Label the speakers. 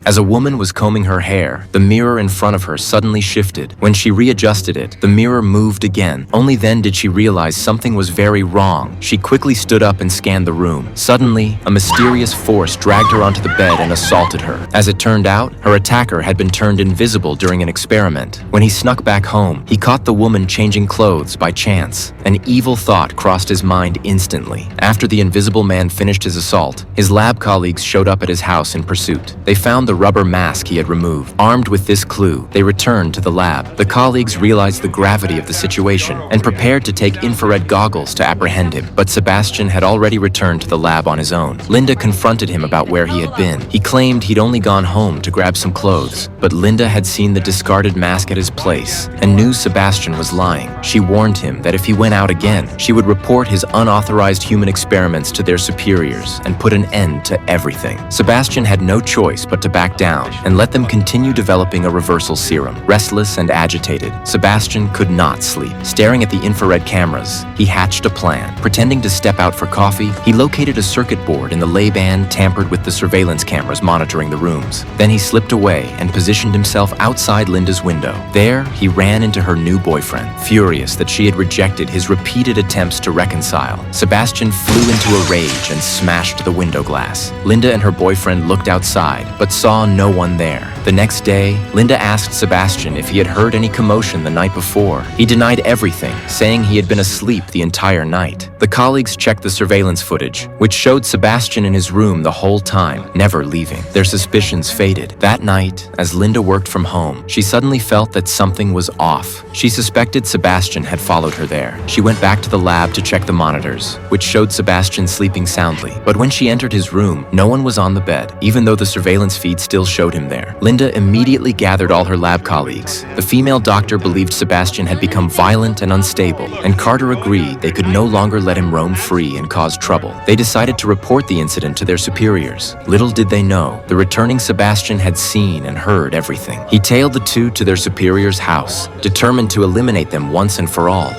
Speaker 1: As a woman was combing her hair, the mirror in front of her suddenly shifted. When she readjusted it, the mirror moved again. Only then did she realize something was very wrong. She quickly stood up and scanned the room. Suddenly, a mysterious force dragged her onto the bed and assaulted her. As it turned out, her attacker had been turned invisible during an experiment. When he snuck back home, he caught the woman changing clothes by chance. An evil thought crossed his mind instantly. After the invisible man finished his assault, his lab colleagues showed up at his house in pursuit. They found the rubber mask he had removed. Armed with this clue, they returned to the lab. The colleagues realized the gravity of the situation and prepared to take infrared goggles to apprehend him. But Sebastian had already returned to the lab on his own. Linda confronted him about where he had been. He claimed he'd only gone home to grab some clothes, but Linda had seen the discarded mask at his place and knew Sebastian was lying. She warned him that if he went out again, she would report his unauthorized human experiments to their superiors and put an end to everything. Sebastian had no choice but to back down and let them continue developing a reversal serum. Restless and agitated, Sebastian could not sleep. Staring at the infrared cameras, he hatched a plan. Pretending to step out for coffee, he located a circuit board in the lay band tampered with the surveillance cameras monitoring the rooms. Then he slipped away and positioned himself outside Linda's window. There, he ran into her new boyfriend. Furious that she had rejected his repeated attempts to reconcile, Sebastian flew into a rage and smashed the window glass. Linda and her boyfriend looked outside, but saw no one there. The next day, Linda asked Sebastian if he had heard any commotion the night before. He denied everything, saying he had been asleep the entire night. The colleagues checked the surveillance footage, which showed Sebastian in his room the whole time, never leaving. Their suspicions faded. That night, as Linda worked from home, she suddenly felt that something was off. She suspected Sebastian had followed her there. She went back to the lab to check the monitors, which showed Sebastian sleeping soundly. But when she entered his room, no one was on the bed, even though the surveillance feed still showed him there. Linda immediately gathered all her lab colleagues. The female doctor believed Sebastian had become violent and unstable, and Carter agreed they could no longer let him roam free and cause trouble. They decided to report the incident to their superiors. Little did they know, the returning Sebastian had seen and heard everything. He tailed the two to their superior's house, determined to eliminate them once and for all.